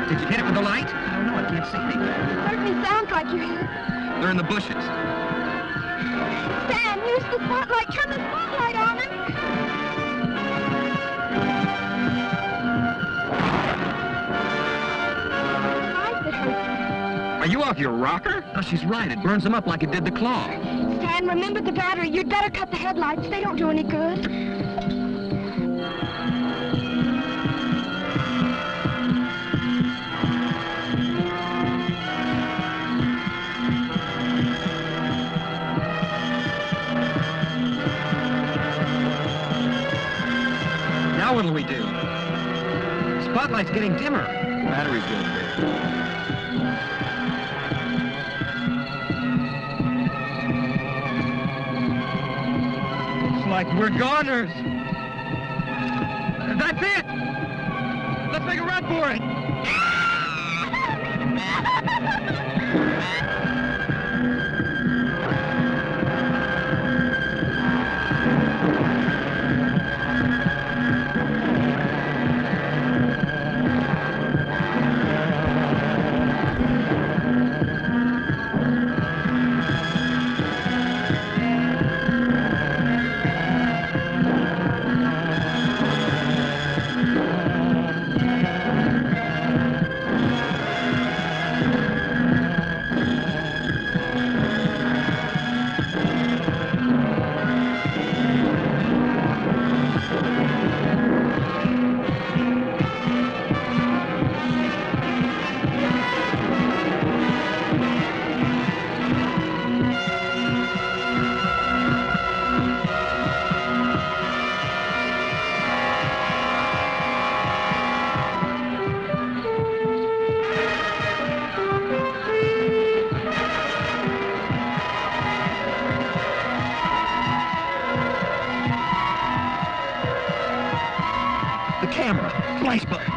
Did you hit it with the light? I don't know. I can't see anything. Certainly sounds like you hit it. They're in the bushes. Stan, use the spotlight. Turn the spotlight on him. Are you off your rocker? Oh, she's right. It burns them up like it did the claw. Stan, remember the battery. You'd better cut the headlights. They don't do any good. Now what'll we do? Spotlight's getting dimmer. The battery's getting dead. It's like we're goners. That's it! Let's make a run for it! The camera. Flash button.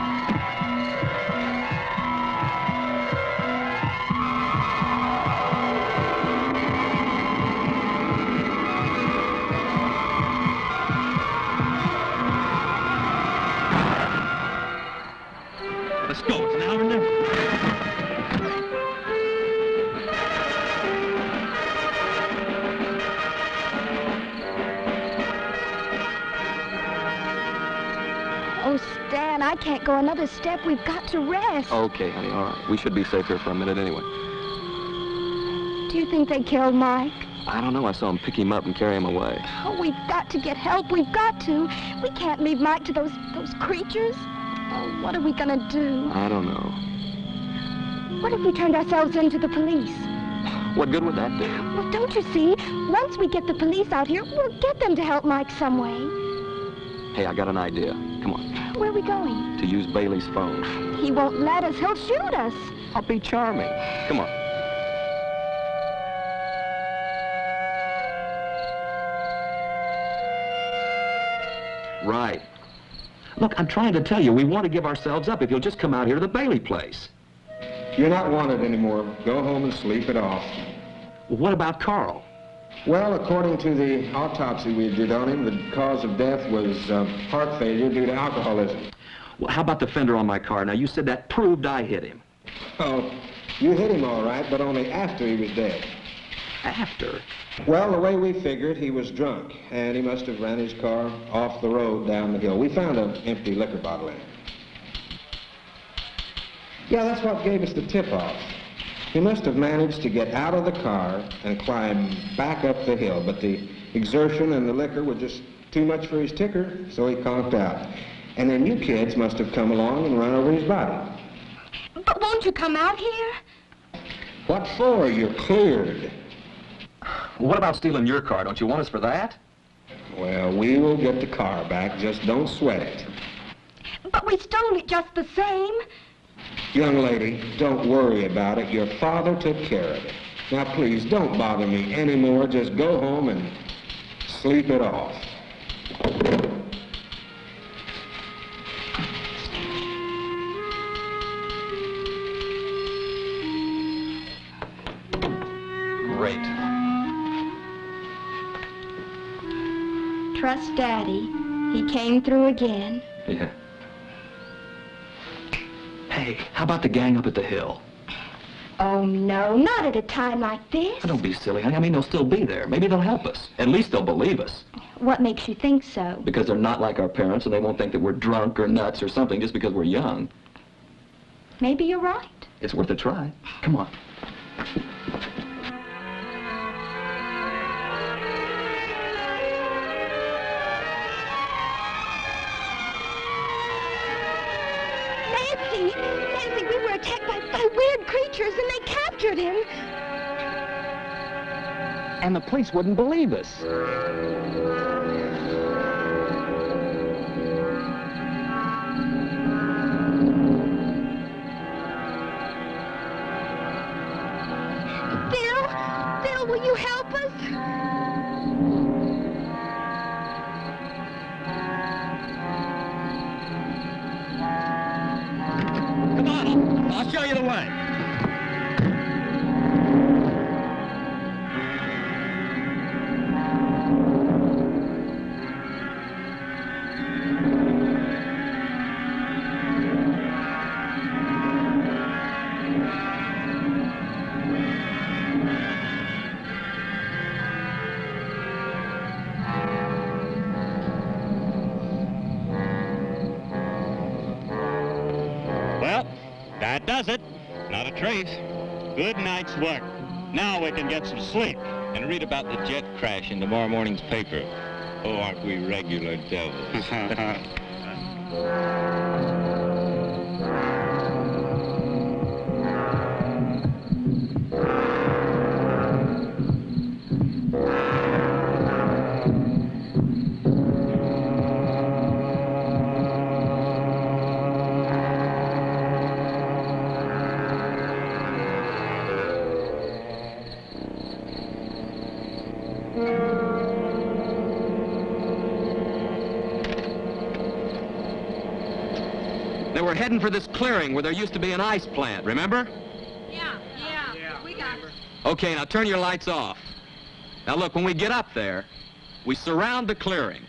Let's go. It's now or never. Oh, Stan, I can't go another step. We've got to rest. Okay, honey, all right. We should be safe here for a minute anyway. Do you think they killed Mike? I don't know. I saw him pick him up and carry him away. Oh, we've got to get help. We've got to. We can't leave Mike to those creatures. Oh, what are we gonna do? I don't know. What if we turned ourselves into the police? What good would that do? Well, don't you see? Once we get the police out here, we'll get them to help Mike some way. Hey, I got an idea. Come on. Where are we going? To use Bailey's phone. He won't let us. He'll shoot us. I'll be charming. Come on. Right. Look, I'm trying to tell you, we want to give ourselves up if you'll just come out here to the Bailey place. You're not wanted anymore. Go home and sleep it off. Well, what about Carl? Well, according to the autopsy we did on him, the cause of death was heart failure due to alcoholism. Well, how about the fender on my car? Now, you said that proved I hit him. Oh, you hit him all right, but only after he was dead. after? Well, the way we figured, he was drunk, and he must have ran his car off the road down the hill. We found an empty liquor bottle in it. Yeah, that's what gave us the tip-off. He must have managed to get out of the car and climb back up the hill, but the exertion and the liquor were just too much for his ticker, so he conked out. And then you kids must have come along and run over his body. But won't you come out here? What for? You're cleared. What about stealing your car? Don't you want us for that? Well, we will get the car back. Just don't sweat it. But we stole it just the same. Young lady, don't worry about it. Your father took care of it. Now, please, don't bother me anymore. Just go home and sleep it off. Great. Trust Daddy. He came through again. Yeah. Hey, how about the gang up at the hill? Oh, no, not at a time like this. Don't be silly, honey. I mean, they'll still be there. Maybe they'll help us. At least they'll believe us. What makes you think so? Because they're not like our parents, and they won't think that we're drunk or nuts or something just because we're young. Maybe you're right. It's worth a try. Come on. Nancy, we were attacked by weird creatures, and they captured him. And the police wouldn't believe us. Phil, will you help us? Come on, I'll show you the way. That does it. Not a trace. Good night's work. Now we can get some sleep and read about the jet crash in tomorrow morning's paper. Oh, aren't we regular devils? They were heading for this clearing where there used to be an ice plant, remember? Yeah, we got it. Okay, now turn your lights off. Now look, when we get up there, we surround the clearing.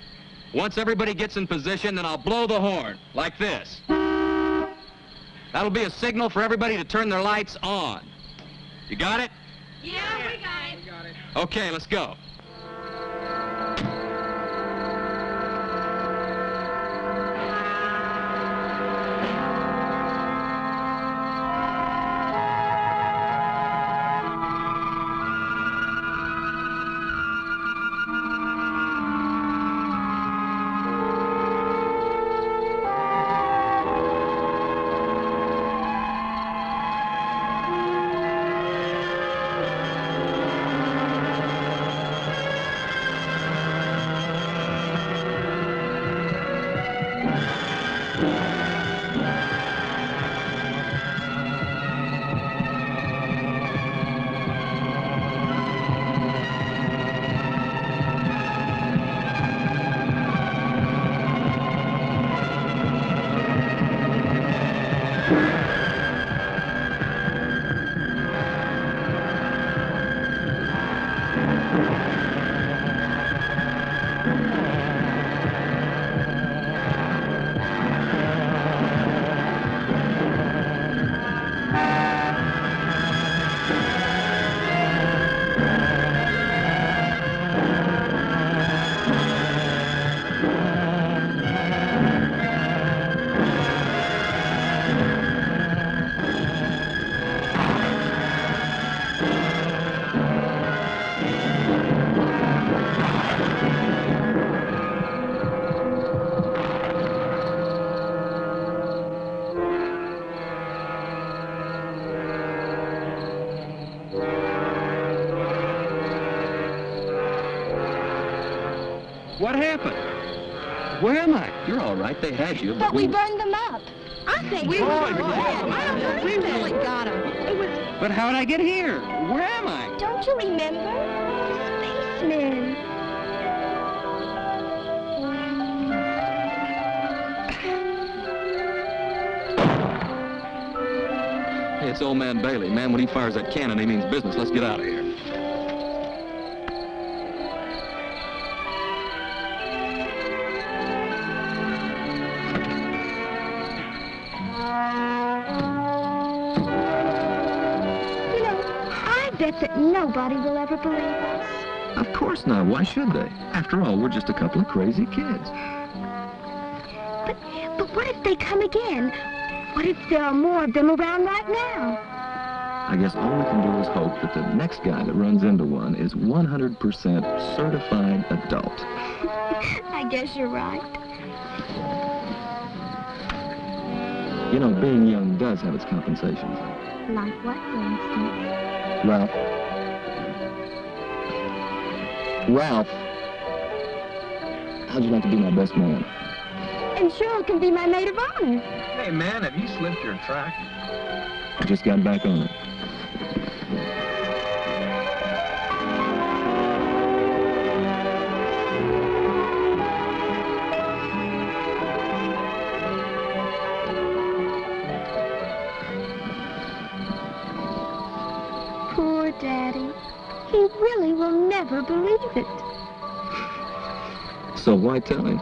Once everybody gets in position, then I'll blow the horn, like this. That'll be a signal for everybody to turn their lights on. You got it? Yeah, we got it. Okay, let's go. What happened? Where am I? You're all right. They had you. But we burned them up. I think we really got them. It was... But how'd I get here? Where am I? Don't you remember? Spacemen. Hey, it's old man Bailey. Man, when he fires that cannon, he means business. Let's get out of here. That nobody will ever believe us. Of course not. Why should they? After all, we're just a couple of crazy kids. But what if they come again? What if there are more of them around right now? I guess all we can do is hope that the next guy that runs into one is 100% certified adult. I guess you're right. You know, being young does have its compensations. Like what, for instance? Ralph. Ralph. How'd you like to be my best man? And Cheryl can be my maid of honor. Hey, man, have you slipped your track? I just got back on it. Poor Daddy. He really will never believe it. So why tell him?